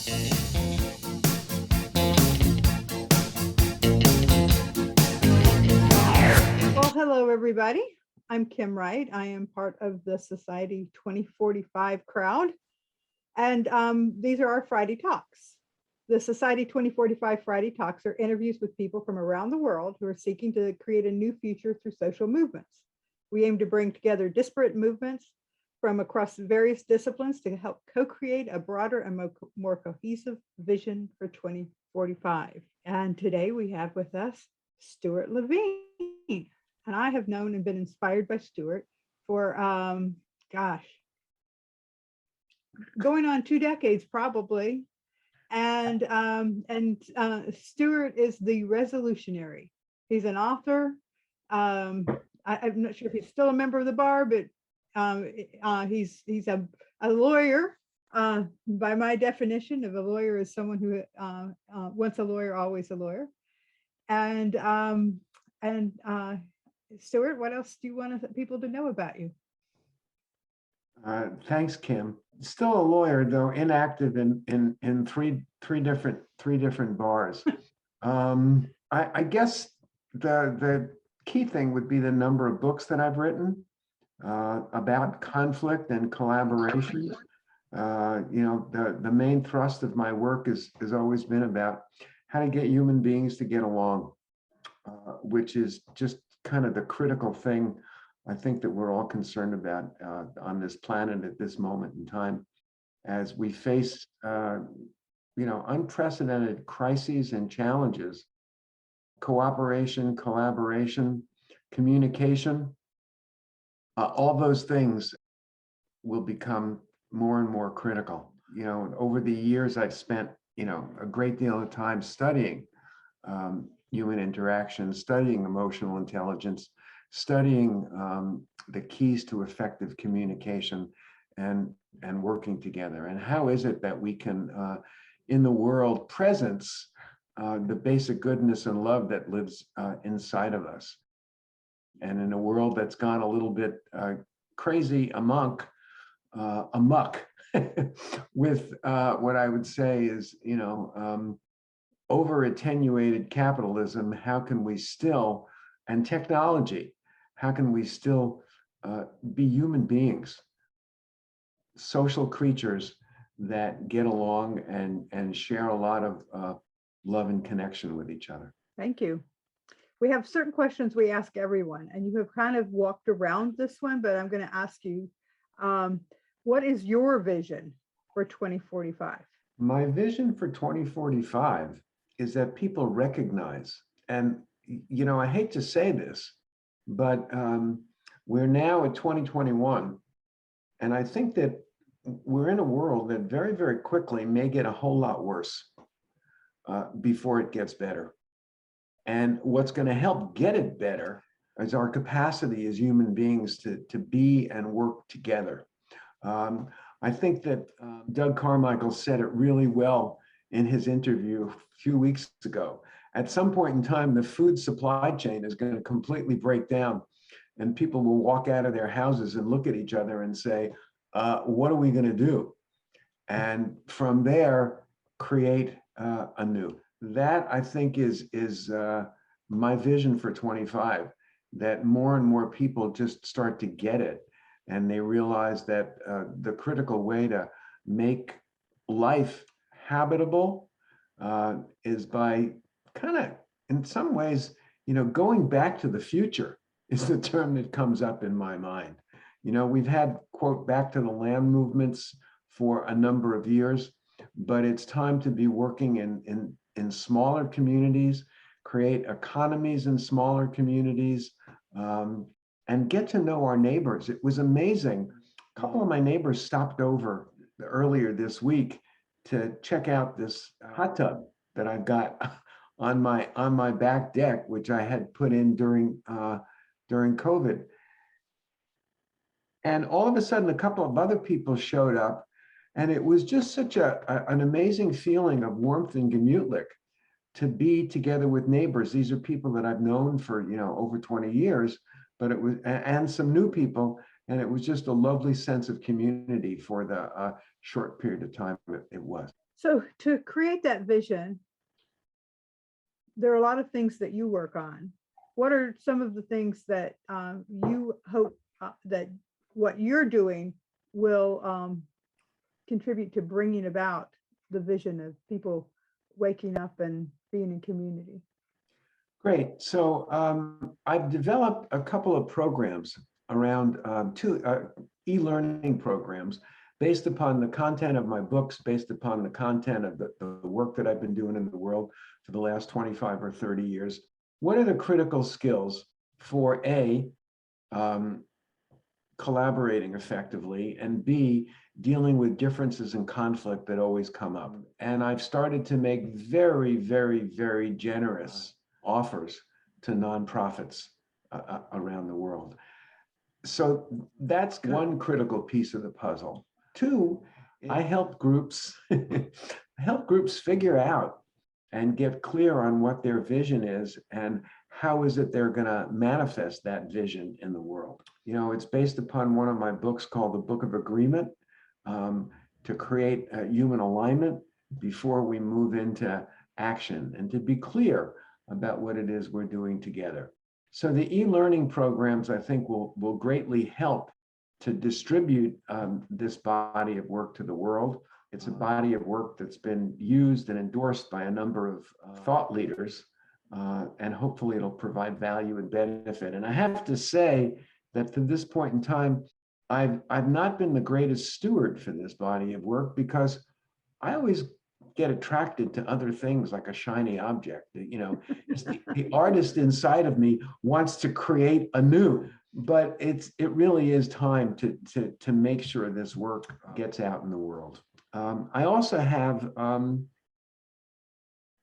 Well, hello, everybody. I'm Kim Wright. I am part of the Society 2045 crowd. And these are our Friday Talks. The Society 2045 Friday Talks are interviews with people from around the world who are seeking to create a new future through social movements. We aim to bring together disparate movements from across various disciplines to help co-create a broader and more cohesive vision for 2045. And today we have with us Stewart Levine. And I have known and been inspired by Stewart for, going on 2 decades probably. And Stewart is the resolutionary. He's an author. I'm not sure if he's still a member of the bar, but he's a lawyer. By my definition of a lawyer is someone who once a lawyer, always a lawyer. And Stewart, what else do you want people to know about you? Thanks, Kim. Still a lawyer, though inactive in three different bars. I guess the key thing would be the number of books that I've written about conflict and collaboration. The main thrust of my work has always been about how to get human beings to get along, which is just kind of the critical thing I think that we're all concerned about on this planet at this moment in time, as we face, unprecedented crises and challenges. Cooperation, collaboration, communication, all those things will become more and more critical. Over the years, I've spent, a great deal of time studying human interaction, studying emotional intelligence, studying the keys to effective communication and working together. And how is it that we can, in the world, presence the basic goodness and love that lives inside of us. And in a world that's gone a little bit crazy amok with what I would say is, over attenuated capitalism, how can we still, and technology, how can we still be human beings, social creatures that get along and share a lot of love and connection with each other? Thank you. We have certain questions we ask everyone, and you have kind of walked around this one, but I'm going to ask you, what is your vision for 2045? My vision for 2045 is that people recognize, and I hate to say this, but we're now at 2021, and I think that we're in a world that very, very quickly may get a whole lot worse before it gets better. And what's going to help get it better is our capacity as human beings to be and work together. I think that Doug Carmichael said it really well in his interview a few weeks ago. At some point in time, the food supply chain is going to completely break down, and people will walk out of their houses and look at each other and say, what are we going to do? And from there, create anew. That, I think, is my vision for 25, that more and more people just start to get it, and they realize that the critical way to make life habitable is by kind of, in some ways, going back to the future is the term that comes up in my mind. We've had, quote, back to the land movements for a number of years, but it's time to be working in smaller communities, create economies in smaller communities, and get to know our neighbors. It was amazing. A couple of my neighbors stopped over earlier this week to check out this hot tub that I've got on my back deck, which I had put in during COVID. And all of a sudden, a couple of other people showed up, and it was just such an amazing feeling of warmth and gemütlich to be together with neighbors. These are people that I've known for over 20 years, but it was, and some new people, And it was just a lovely sense of community for the short period of time it was. So to create that vision, there are a lot of things that you work on. What are some of the things that you hope that what you're doing will contribute to bringing about the vision of people waking up and being in community? Great. So I've developed a couple of programs around two e-learning programs based upon the content of my books, based upon the content of the work that I've been doing in the world for the last 25 or 30 years. What are the critical skills for A, collaborating effectively, and B, dealing with differences and conflict that always come up? And I've started to make very, very, very generous offers to nonprofits around the world. So that's one critical piece of the puzzle. Two, I help groups figure out and get clear on what their vision is and how is it they're going to manifest that vision in the world. You know, it's based upon one of my books called The Book of Agreement, to create a human alignment before we move into action and to be clear about what it is we're doing together. So the e-learning programs, I think, will greatly help to distribute this body of work to the world. It's a body of work that's been used and endorsed by a number of thought leaders, and hopefully it'll provide value and benefit. And I have to say that to this point in time, I've not been the greatest steward for this body of work because I always get attracted to other things like a shiny object. You know, the artist inside of me wants to create anew, but it really is time to make sure this work gets out in the world. I also have a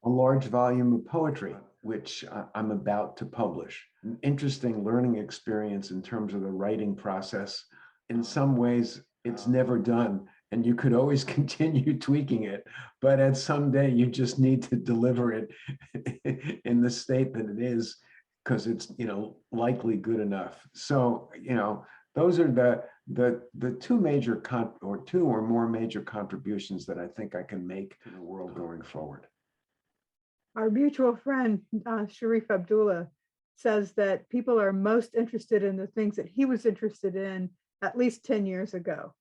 large volume of poetry, which I'm about to publish. An interesting learning experience in terms of the writing process. In some ways, it's never done, and you could always continue tweaking it, but at some day you just need to deliver it in the state that it is, because it's, you know, likely good enough. So, you know, those are the two major two or more major contributions that I think I can make to the world going forward. Our mutual friend, Sharif Abdullah, says that people are most interested in the things that he was interested in at least 10 years ago.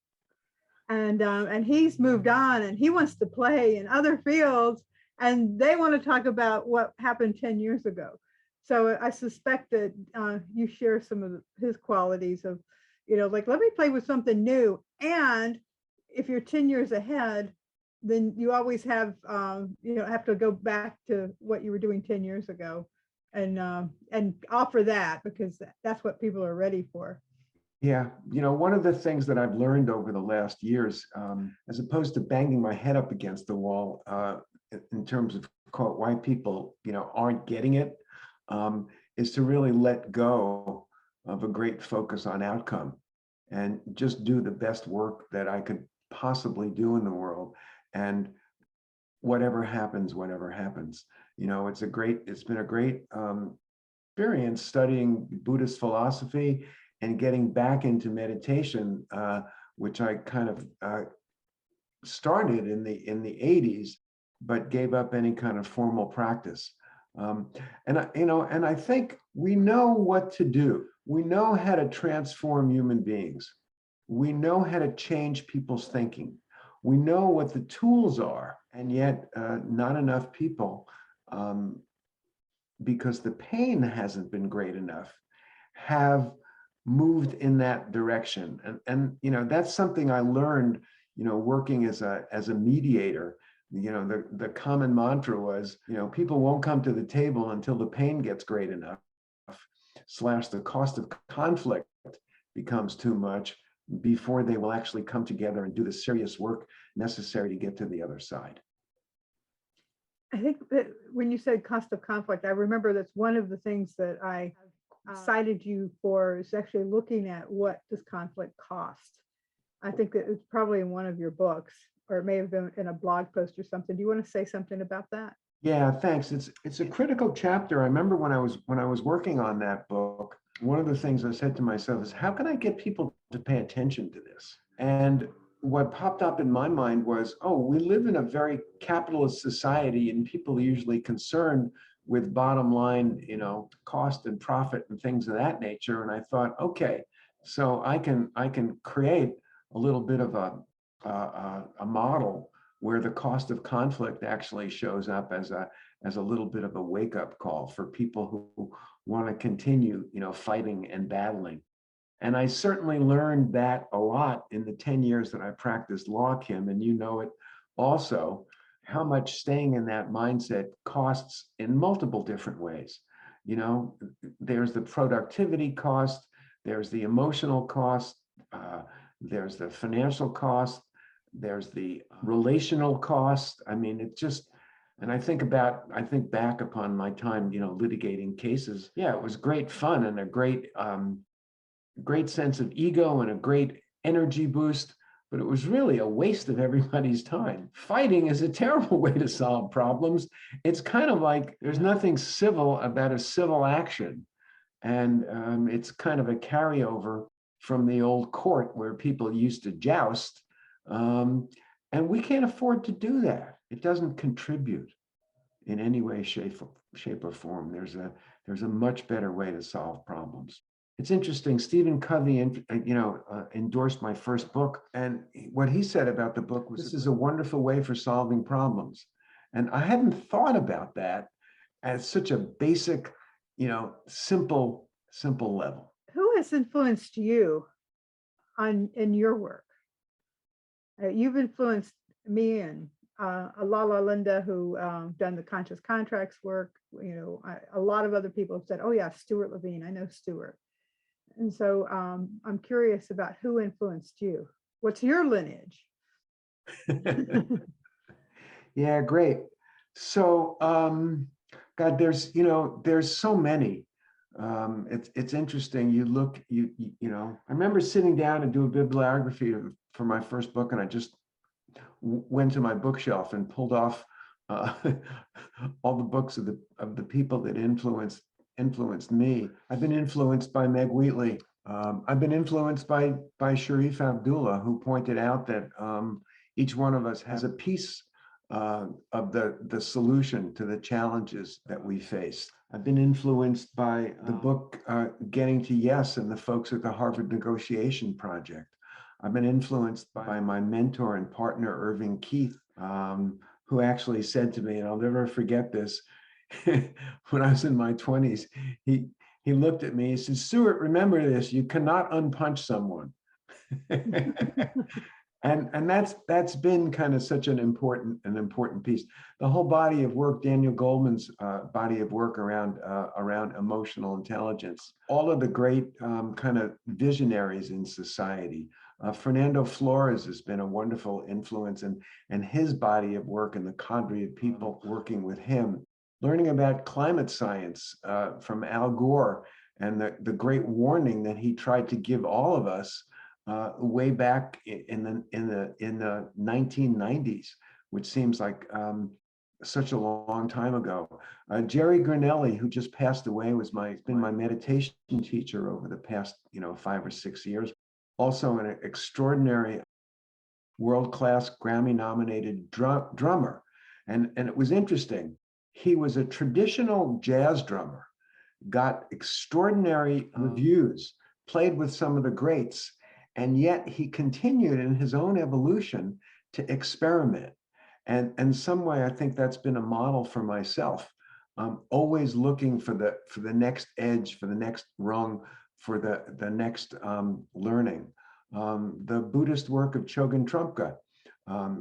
And he's moved on and he wants to play in other fields and they want to talk about what happened 10 years ago. So I suspect that you share some of his qualities of, you know, like, let me play with something new. And if you're 10 years ahead, then you always have, you know, have to go back to what you were doing 10 years ago and offer that, because that's what people are ready for. Yeah, you know, one of the things that I've learned over the last years, as opposed to banging my head up against the wall in terms of quote, why people, you know, aren't getting it, is to really let go of a great focus on outcome and just do the best work that I could possibly do in the world. And whatever happens, whatever happens. You know, it's been a great experience studying Buddhist philosophy and getting back into meditation, which I kind of started in the 80s, but gave up any kind of formal practice. And I think we know what to do. We know how to transform human beings. We know how to change people's thinking. We know what the tools are, and yet not enough people, because the pain hasn't been great enough, have moved in that direction. And you know, that's something I learned, you know, working as a mediator. You know, the common mantra was, you know, people won't come to the table until the pain gets great enough, / the cost of conflict becomes too much before they will actually come together and do the serious work necessary to get to the other side. I think that when you said cost of conflict, I remember that's one of the things that I cited you for, is actually looking at what does conflict cost. I think that it's probably in one of your books, or it may have been in a blog post or something. Do you want to say something about that? Yeah, thanks. It's a critical chapter. I remember when I was working on that book, one of the things I said to myself is, how can I get people to pay attention to this? And what popped up in my mind was, oh, we live in a very capitalist society, and people are usually concerned with bottom line, cost and profit and things of that nature. And I thought, okay, so I can create a little bit of a model where the cost of conflict actually shows up as a little bit of a wake up call for people who want to continue, fighting and battling. And I certainly learned that a lot in the 10 years that I practiced law, Kim, and you know it also, how much staying in that mindset costs in multiple different ways. There's the productivity cost, there's the emotional cost, there's the financial cost, there's the relational cost. I mean, it just, and I think back upon my time, litigating cases. Yeah, it was great fun and a great sense of ego and a great energy boost, but it was really a waste of everybody's time. Fighting is a terrible way to solve problems. It's kind of like there's nothing civil about a civil action. And it's kind of a carryover from the old court where people used to joust. And we can't afford to do that. It doesn't contribute in any way, shape or form. There's a much better way to solve problems. It's interesting. Stephen Covey, endorsed my first book, and what he said about the book was, "This is a wonderful way for solving problems." And I hadn't thought about that as such a basic, simple level. Who has influenced you in your work? You've influenced me and Alala Linda, who done the conscious contracts work. A lot of other people have said, "Oh yeah, Stewart Levine. I know Stewart." And so I'm curious about who influenced you. What's your lineage? Yeah, great. So, God, there's so many. It's interesting. I remember sitting down to do a bibliography for my first book, and I just went to my bookshelf and pulled off all the books of the people that influenced me. I've been influenced by Meg Wheatley. I've been influenced by Sharif Abdullah, who pointed out that each one of us has a piece of the solution to the challenges that we face. I've been influenced by the book Getting to Yes and the folks at the Harvard Negotiation Project. I've been influenced by my mentor and partner, Irving Keith, who actually said to me, and I'll never forget this, when I was in my 20s, he looked at me, he said, "Stewart, remember this, you cannot unpunch someone." And that's been kind of such an important piece. The whole body of work, Daniel Goleman's body of work around emotional intelligence, all of the great kind of visionaries in society. Fernando Flores has been a wonderful influence, and his body of work and the cadre of people working with him. Learning about climate science from Al Gore and the great warning that he tried to give all of us way back in the 1990s, which seems like such a long time ago. Jerry Granelli, who just passed away, been my meditation teacher over the past 5 or 6 years. Also an extraordinary world-class Grammy-nominated drummer, and it was interesting. He was a traditional jazz drummer, got extraordinary reviews, played with some of the greats, and yet he continued in his own evolution to experiment. And in some way, I think that's been a model for myself. Always looking for the next edge, for the next rung, for the next learning. The Buddhist work of Chogyam Trungpa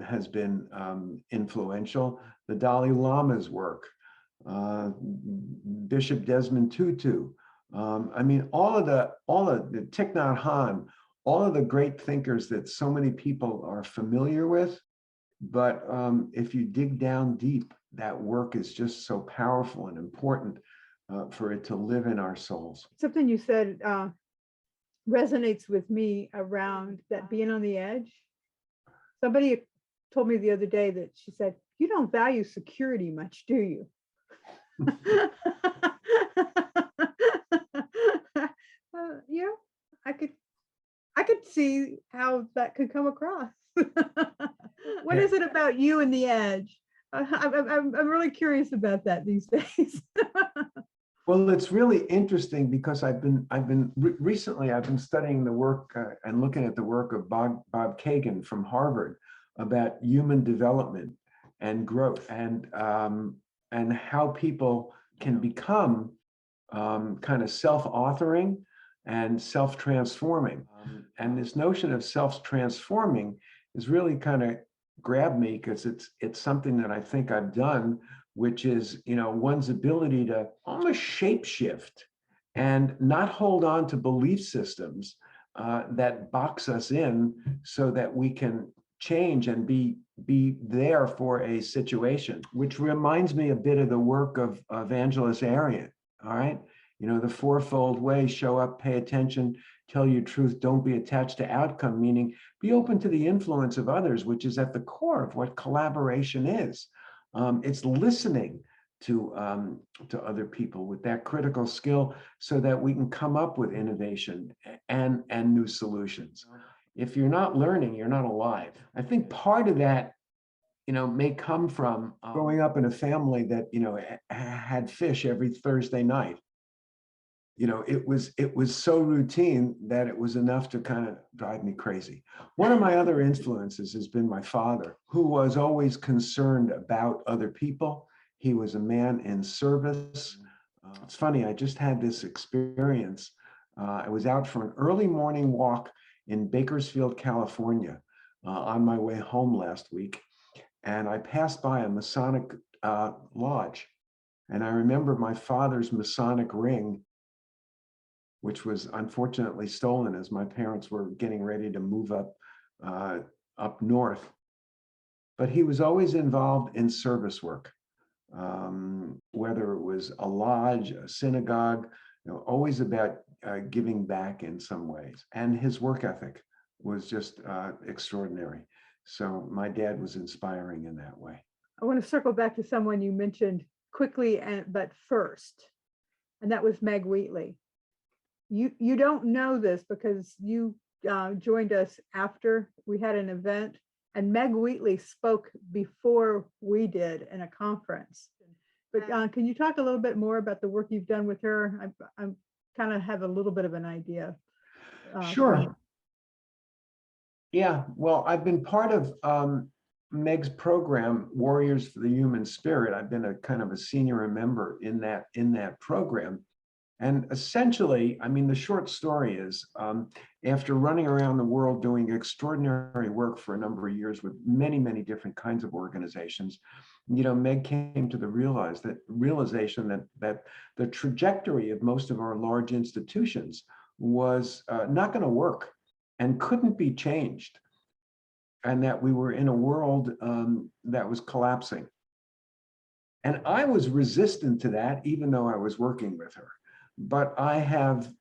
has been influential. The Dalai Lama's work, Bishop Desmond Tutu. I mean, all of the Thich Nhat Hanh, all of the great thinkers that so many people are familiar with. But if you dig down deep, that work is just so powerful and important for it to live in our souls. Something you said resonates with me around that being on the edge. Somebody told me the other day that she said, "You don't value security much, do you?" Yeah, I could I could see how that could come across. What Yeah. is it about you and the edge? I'm really curious about that these days. Well, it's really interesting because recently I've been studying the work and looking at the work of Bob Kagan from Harvard about human development and growth and how people can become kind of self-authoring and self-transforming. And this notion of self-transforming is really kind of grabbed me because it's something that I think I've done, which is, one's ability to almost shapeshift and not hold on to belief systems that box us in so that we can change and be there for a situation, which reminds me a bit of the work of Evangelist Arian. All right. The fourfold way: show up, pay attention, tell your truth, don't be attached to outcome, meaning be open to the influence of others, which is at the core of what collaboration is. It's listening to other people with that critical skill so that we can come up with innovation and new solutions. If you're not learning, you're not alive. I think part of that may come from growing up in a family that, had fish every Thursday night. It was so routine that it was enough to kind of drive me crazy. One of my other influences has been my father, who was always concerned about other people. He was a man in service. It's funny, I just had this experience. I was out for an early morning walk in Bakersfield, California, on my way home last week. And I passed by a Masonic lodge. And I remember my father's Masonic ring, which was unfortunately stolen as my parents were getting ready to move up north. But he was always involved in service work, whether it was a lodge, a synagogue, always about giving back in some ways. And his work ethic was just extraordinary. So my dad was inspiring in that way. I want to circle back to someone you mentioned quickly, but first, and that was Meg Wheatley. You don't know this because you joined us after we had an event, and Meg Wheatley spoke before we did in a conference. But can you talk a little bit more about the work you've done with her? I'm kind of have a little bit of an idea. Sure. Yeah, well, I've been part of Meg's program, Warriors for the Human Spirit. I've been a kind of a senior member in that program. And essentially, I mean, the short story is, after running around the world doing extraordinary work for a number of years with many, many different kinds of organizations, Meg came to the realization that the trajectory of most of our large institutions was not going to work and couldn't be changed, and that we were in a world that was collapsing. And I was resistant to that, even though I was working with her. But I have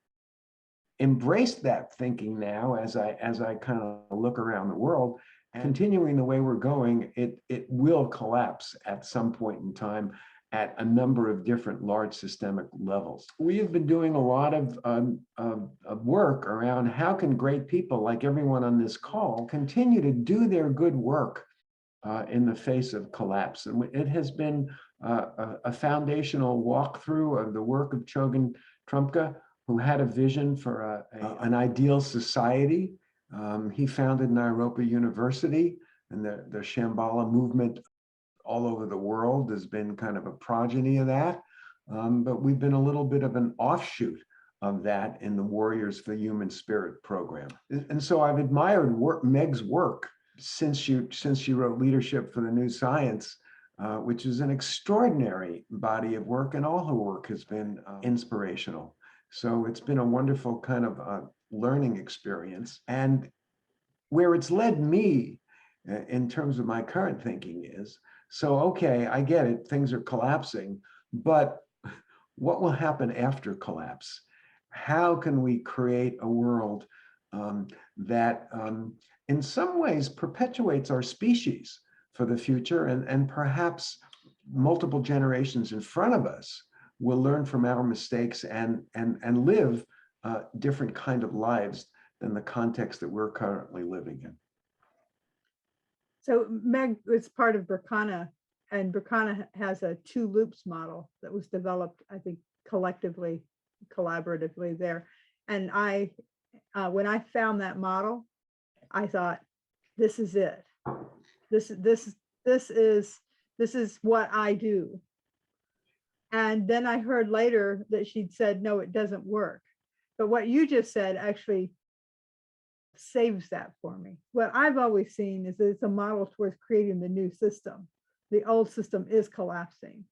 embraced that thinking now as I kind of look around the world. And continuing the way we're going, it will collapse at some point in time at a number of different large systemic levels. We have been doing a lot of work around how can great people like everyone on this call continue to do their good work in the face of collapse. And it has been a foundational walkthrough of the work of Chogyam Trungpa, who had a vision for an ideal society. He founded Nairobi University, and the Shambhala movement all over the world has been kind of a progeny of that. But we've been a little bit of an offshoot of that in the Warriors for the Human Spirit program. And so I've admired Meg's work since she wrote Leadership for the New Science, which is an extraordinary body of work, and all her work has been inspirational. So it's been a wonderful kind of learning experience. And where it's led me in terms of my current thinking is, so, okay, I get it, things are collapsing, but what will happen after collapse? How can we create a world that in some ways perpetuates our species for the future, and perhaps multiple generations in front of us will learn from our mistakes and live different kind of lives than the context that we're currently living in. So Meg is part of Berkana, and Berkana has a 2 loops model that was developed, I think, collectively, collaboratively there. And when I found that model, I thought, this is it. This is what I do. And then I heard later that she'd said, no, it doesn't work. But what you just said actually saves that for me. What I've always seen is that it's a model towards creating the new system. The old system is collapsing,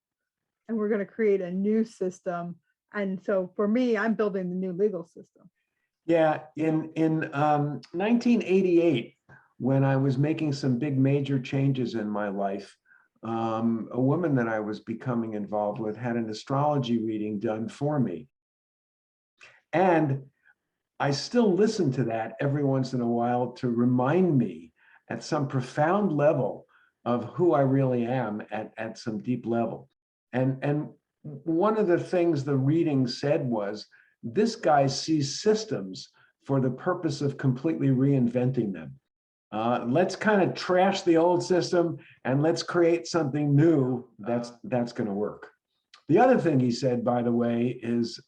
and we're going to create a new system. And so for me, I'm building the new legal system. Yeah, in 1988, when I was making some big major changes in my life, a woman that I was becoming involved with had an astrology reading done for me. And I still listen to that every once in a while to remind me at some profound level of who I really am at some deep level. And one of the things the reading said was, this guy sees systems for the purpose of completely reinventing them. Let's kind of trash the old system and let's create something new that's going to work. The other thing he said, by the way, is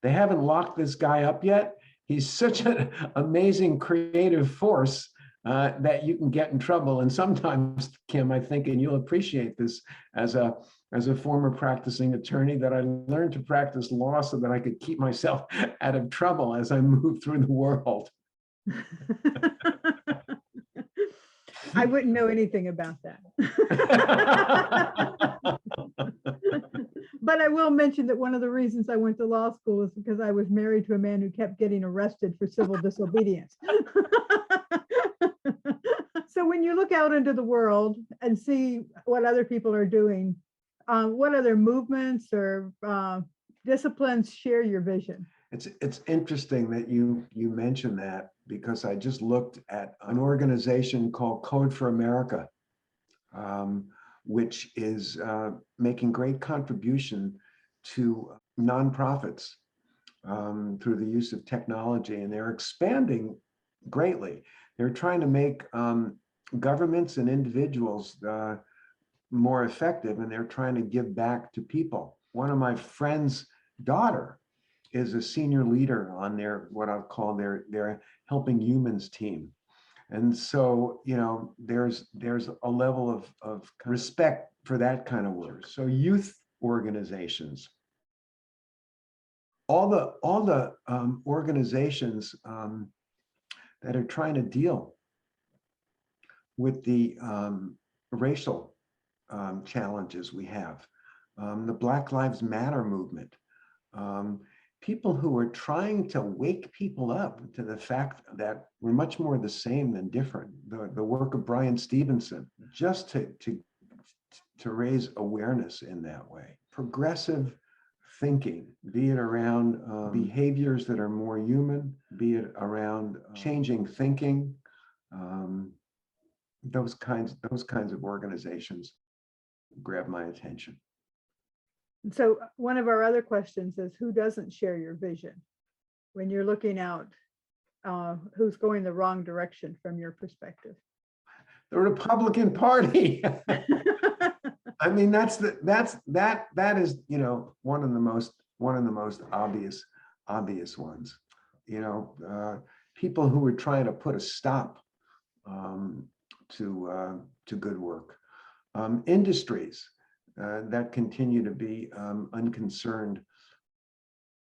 they haven't locked this guy up yet. He's such an amazing creative force that you can get in trouble. And sometimes, Kim, I think, and you'll appreciate this as a former practicing attorney, that I learned to practice law so that I could keep myself out of trouble as I move through the world. I wouldn't know anything about that. But I will mention that one of the reasons I went to law school is because I was married to a man who kept getting arrested for civil disobedience. So when you look out into the world and see what other people are doing, what other movements or disciplines share your vision? It's interesting that you mentioned that, because I just looked at an organization called Code for America, which is making great contribution to nonprofits through the use of technology, and they're expanding greatly. They're trying to make governments and individuals more effective, and they're trying to give back to people. One of my friend's daughter is a senior leader on their, what I'll call their Helping Humans team. And so, you know, there's a level of respect for that kind of work. So youth organizations, all the organizations that are trying to deal with the racial challenges we have, the Black Lives Matter movement, people who are trying to wake people up to the fact that we're much more the same than different. The work of Brian Stevenson, just to raise awareness in that way. Progressive thinking, be it around behaviors that are more human, be it around changing thinking, those kinds of organizations grab my attention. So one of our other questions is, who doesn't share your vision? When you're looking out, who's going the wrong direction from your perspective? The Republican Party. I mean, that is, you know, one of the most obvious ones. You know, people who are trying to put a stop to good work. Industries that continue to be unconcerned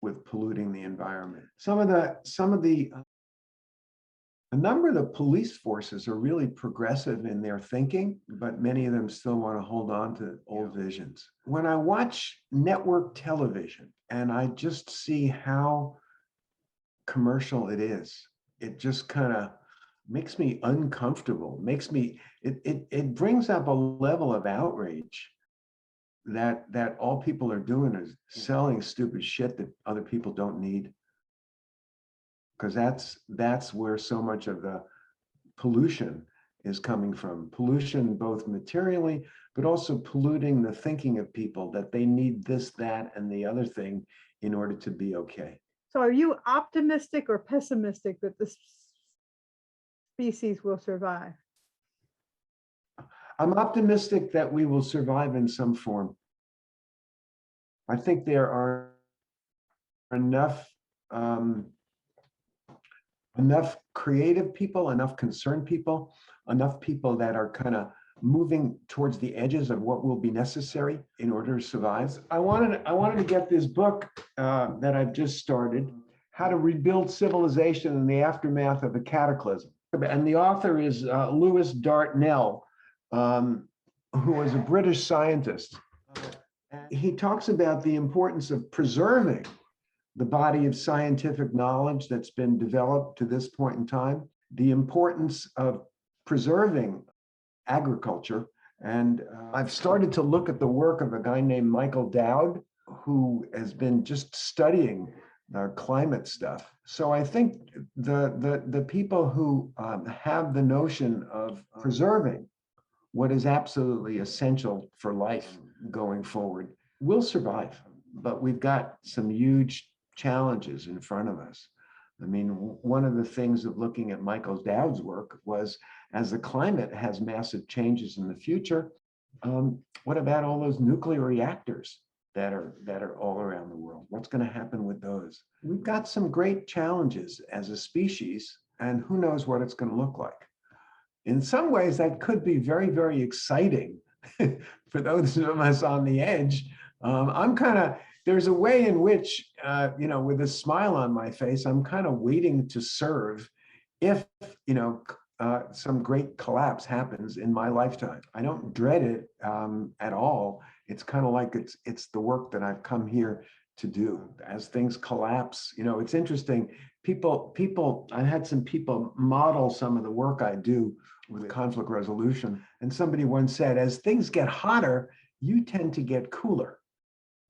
with polluting the environment. A number of the police forces are really progressive in their thinking, but many of them still want to hold on to old visions. When I watch network television and I just see how commercial it is, it just kind of makes me uncomfortable, it brings up a level of outrage that all people are doing is selling stupid shit that other people don't need. Because that's where so much of the pollution is coming from. Pollution both materially, but also polluting the thinking of people that they need this, that, and the other thing in order to be okay. So are you optimistic or pessimistic that the species will survive? I'm optimistic that we will survive in some form. I think there are enough enough creative people, enough concerned people, enough people that are kind of moving towards the edges of what will be necessary in order to survive. I wanted to get this book that I've just started, How to Rebuild Civilization in the Aftermath of a Cataclysm. And the author is Lewis Dartnell, who was a British scientist. He talks about the importance of preserving the body of scientific knowledge that's been developed to this point in time, the importance of preserving agriculture. And I've started to look at the work of a guy named Michael Dowd, who has been just studying climate stuff. So I think the people who have the notion of preserving what is absolutely essential for life going forward will survive. But we've got some huge challenges in front of us. I mean, one of the things of looking at Michael Dowd's work was, as the climate has massive changes in the future, what about all those nuclear reactors that are all around the world? What's going to happen with those? We've got some great challenges as a species, and who knows what it's going to look like. In some ways, that could be very, very exciting for those of us on the edge. There's a way in which, with a smile on my face, I'm kind of waiting to serve if, some great collapse happens in my lifetime. I don't dread it at all. It's kind of like it's the work that I've come here to do. As things collapse, it's interesting. I had some people model some of the work I do with conflict resolution. And somebody once said, as things get hotter, you tend to get cooler.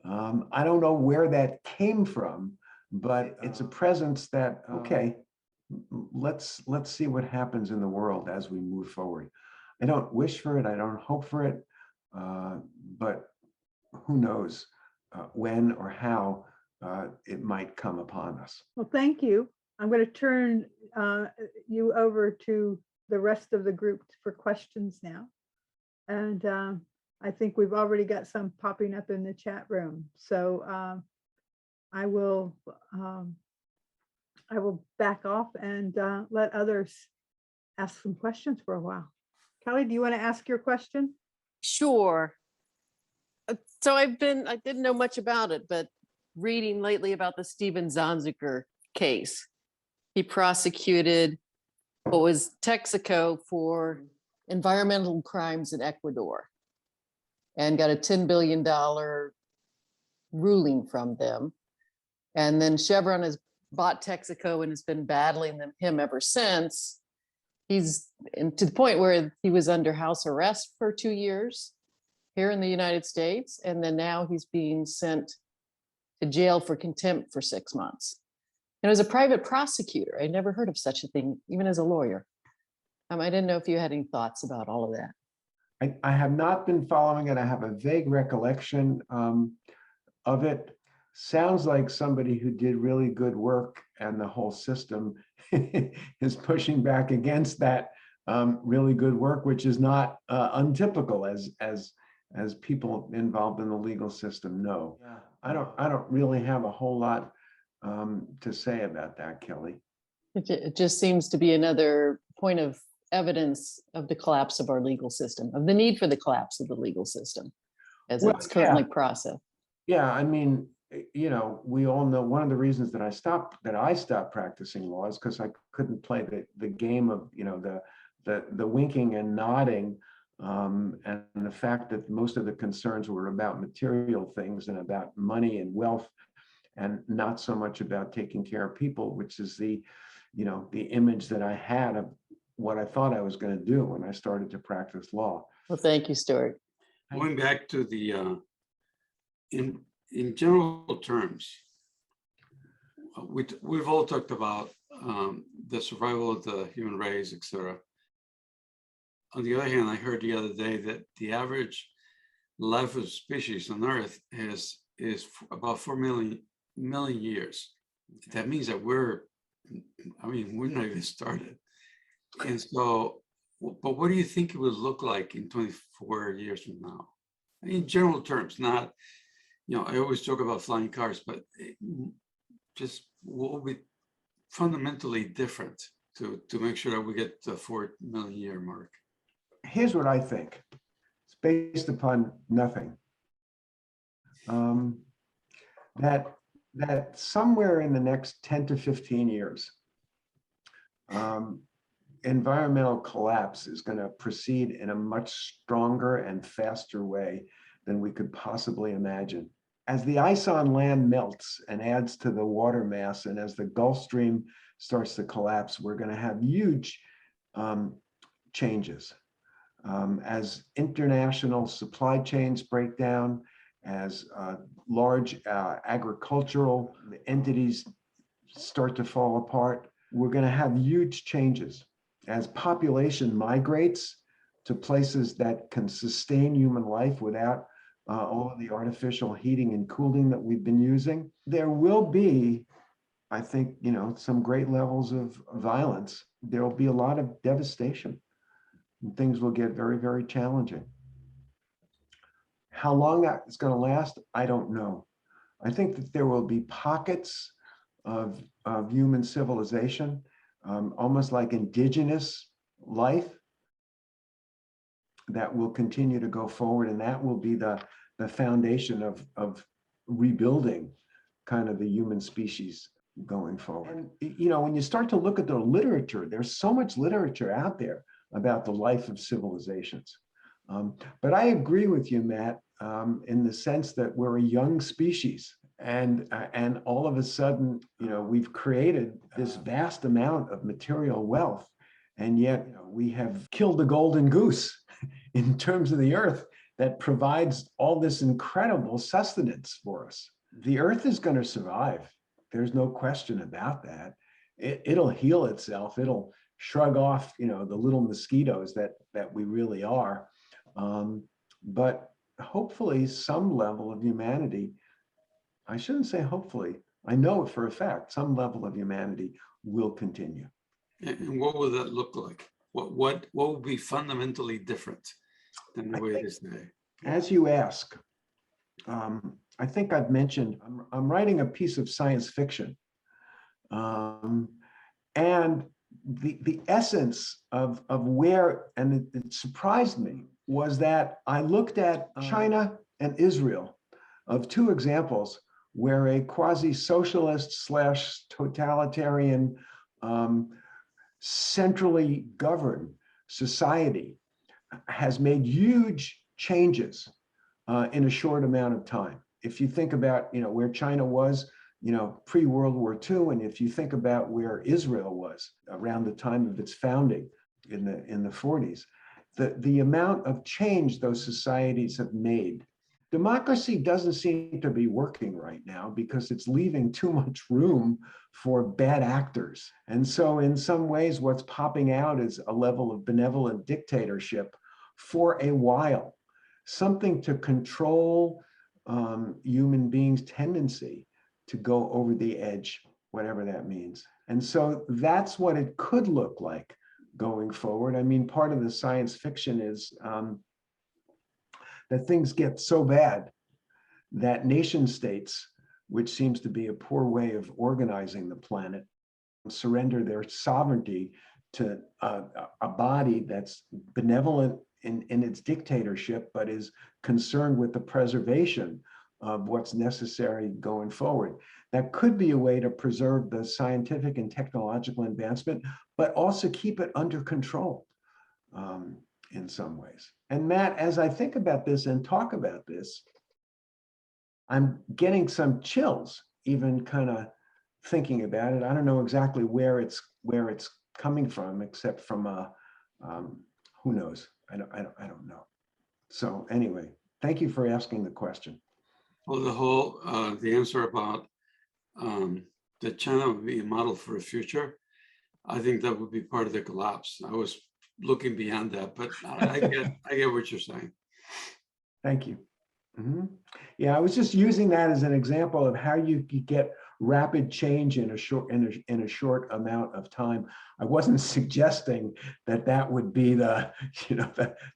I don't know where that came from, but it's a presence that, okay, let's see what happens in the world as we move forward. I don't wish for it. I don't hope for it. But who knows when or how it might come upon us. Well, thank you. I'm going to turn you over to the rest of the group for questions now. And I think we've already got some popping up in the chat room. So I will back off and let others ask some questions for a while. Kelly, do you want to ask your question? Sure. So I didn't know much about it, but reading lately about the Steven Zanziger case, he prosecuted what was Texaco for environmental crimes in Ecuador and got a $10 billion ruling from them. And then Chevron has bought Texaco and has been battling him ever since. He's to the point where he was under house arrest for 2 years here in the United States. And then now he's being sent to jail for contempt for 6 months. And as a private prosecutor, I never heard of such a thing, even as a lawyer. I didn't know if you had any thoughts about all of that. I have not been following it. I have a vague recollection of it. Sounds like somebody who did really good work, and the whole system is pushing back against that really good work, which is not untypical as people involved in the legal system know. Yeah. I don't really have a whole lot to say about that, Kelly. It just seems to be another point of evidence of the collapse of our legal system, of the need for the collapse of the legal system as it's currently processed. Yeah, I mean, we all know one of the reasons that I stopped practicing law is because I couldn't play the game of the winking and nodding, and the fact that most of the concerns were about material things and about money and wealth, and not so much about taking care of people, which is the image that I had of what I thought I was going to do when I started to practice law. Well, thank you, Stuart. Going back to the, in general terms, we've all talked about the survival of the human race, etc. On the other hand, I heard the other day that the average life of species on Earth is about 4 million years. that means that we're not even started. And so, but what do you think it would look like in 24 years from now? In general terms, not, I always joke about flying cars, but just what will be fundamentally different to make sure that we get the 4 million year mark? Here's what I think. It's based upon nothing. That somewhere in the next 10 to 15 years, environmental collapse is going to proceed in a much stronger and faster way than we could possibly imagine. As the ice on land melts and adds to the water mass, and as the Gulf Stream starts to collapse, we're going to have huge changes. As international supply chains break down, as large agricultural entities start to fall apart, we're going to have huge changes. As population migrates to places that can sustain human life without all of the artificial heating and cooling that we've been using, there will be, I think, some great levels of violence. There will be a lot of devastation, and things will get very, very challenging. How long that is going to last, I don't know. I think that there will be pockets of human civilization, almost like indigenous life, that will continue to go forward, and that will be the foundation of rebuilding kind of the human species going forward. And when you start to look at the literature, there's so much literature out there about the life of civilizations. But I agree with you, Matt, in the sense that we're a young species, and all of a sudden, we've created this vast amount of material wealth, and yet we have killed the golden goose in terms of the earth that provides all this incredible sustenance for us. The earth is going to survive. There's no question about that. It'll heal itself. It'll shrug off, the little mosquitoes that we really are. But hopefully some level of humanity, I shouldn't say hopefully, I know for a fact, some level of humanity will continue. And what will that look like? What will be fundamentally different than the way it is today? As you ask, I think I've mentioned, I'm writing a piece of science fiction. And the essence of where, and it surprised me, was that I looked at China and Israel, of two examples where a quasi-socialist / totalitarian centrally governed society has made huge changes in a short amount of time. If you think about where China was pre-World War II, and if you think about where Israel was around the time of its founding in the 40s, the amount of change those societies have made. Democracy doesn't seem to be working right now because it's leaving too much room for bad actors. And so in some ways, what's popping out is a level of benevolent dictatorship for a while, something to control human beings' tendency to go over the edge, whatever that means. And so that's what it could look like going forward. I mean, part of the science fiction is that things get so bad that nation states, which seems to be a poor way of organizing the planet, surrender their sovereignty to a body that's benevolent in its dictatorship, but is concerned with the preservation of what's necessary going forward. That could be a way to preserve the scientific and technological advancement, but also keep it under control in some ways. And Matt, as I think about this and talk about this, I'm getting some chills, even kind of thinking about it. I don't know exactly where it's coming from, except from who knows? I don't know. So anyway, thank you for asking the question. Well, the answer about that China would be a model for the future, I think that would be part of the collapse. I was looking beyond that, but I get what you're saying. Thank you. Mm-hmm. Yeah, I was just using that as an example of how you get rapid change in a short amount of time. I wasn't suggesting that that would be the, you know,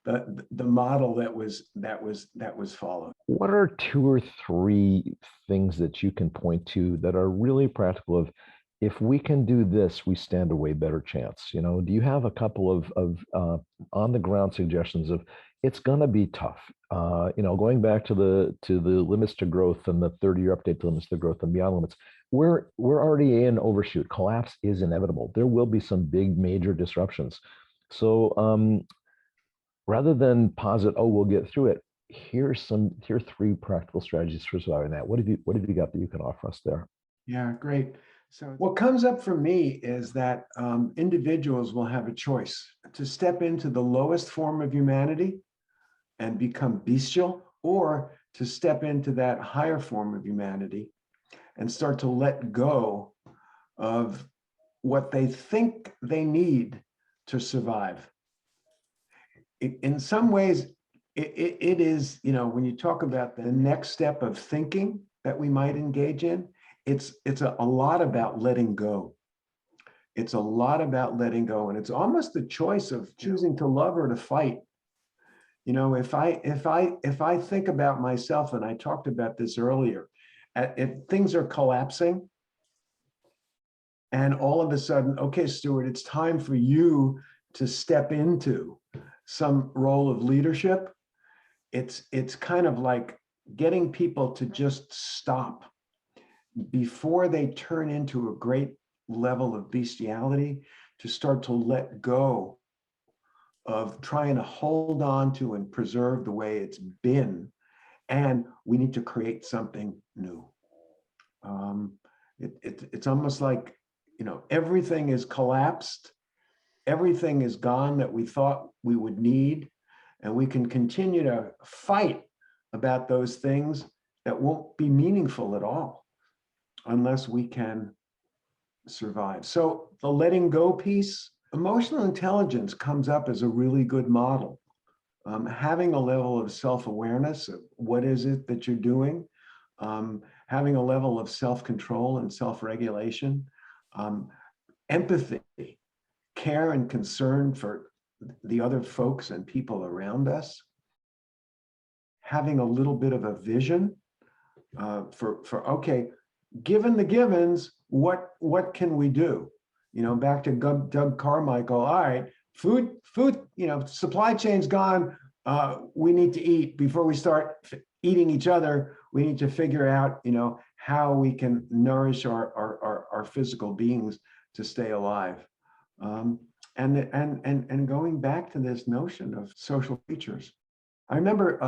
the model that was followed. What are 2 or 3 things that you can point to that are really practical of, if we can do this, we stand a way better chance? You know, do you have a couple of on the ground suggestions of, it's going to be tough? You know, going back to the limits to growth and the 30-year update to limits to growth and beyond limits, we're already in overshoot. Collapse is inevitable. There will be some big major disruptions. So rather than posit, oh, we'll get through it, here are 3 practical strategies for surviving that. What have you got that you can offer us there? Yeah, great. So what comes up for me is that individuals will have a choice to step into the lowest form of humanity and become bestial, or to step into that higher form of humanity and start to let go of what they think they need to survive. In some ways, it is, you know, when you talk about the next step of thinking that we might engage in, it's a lot about letting go. It's a lot about letting go, and it's almost the choice of choosing to love or to fight. You know, if I think about myself, and I talked about this earlier, if things are collapsing, and all of a sudden, okay, Stewart, it's time for you to step into some role of leadership. It's kind of like getting people to just stop before they turn into a great level of bestiality, to start to let go of trying to hold on to and preserve the way it's been, and we need to create something new. It's almost like, you know, everything is collapsed, everything is gone that we thought we would need, and we can continue to fight about those things that won't be meaningful at all unless we can survive. So the letting go piece, emotional intelligence comes up as a really good model. Having a level of self-awareness of what is it that you're doing, having a level of self-control and self-regulation, empathy, care and concern for the other folks and people around us, having a little bit of a vision for okay, given the givens, what can we do? You know, back to Doug Carmichael. All right, food, you know, supply chain's gone. We need to eat. Before we start eating each other, we need to figure out, you know, how we can nourish our physical beings to stay alive. And going back to this notion of social features. I remember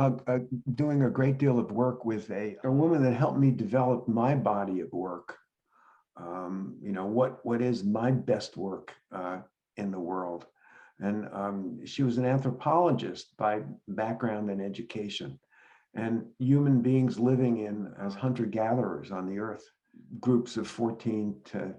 doing a great deal of work with a woman that helped me develop my body of work. You know, what is my best work in the world? And she was an anthropologist by background and education, and human beings living as hunter-gatherers on the earth, groups of 14 to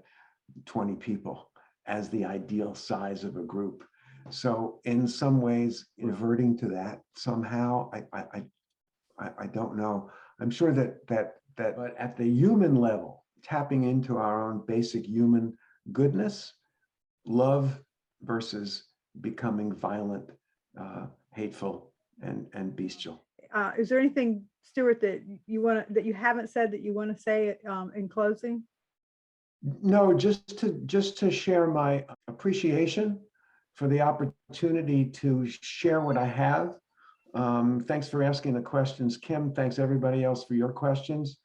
20 people as the ideal size of a group. So in some ways, inverting to that somehow, I don't know. I'm sure that but at the human level, tapping into our own basic human goodness, love versus becoming violent, hateful, and bestial. Is there anything, Stewart, that you haven't said that you want to say in closing? No, just to share my appreciation for the opportunity to share what I have. Thanks for asking the questions, Kim. Thanks everybody else for your questions.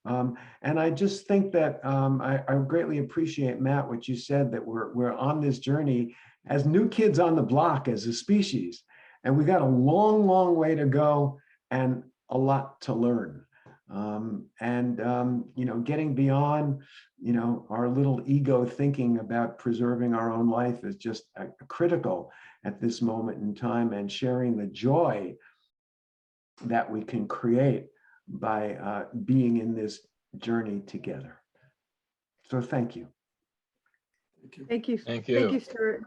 And I just think that I greatly appreciate, Matt, what you said, that we're on this journey as new kids on the block as a species, and we got a long, long way to go and a lot to learn. You know, getting beyond, you know, our little ego thinking about preserving our own life is just critical at this moment in time, and sharing the joy that we can create by being in this journey together. So thank you. Thank you. Thank you. Thank you. Thank you, Stewart.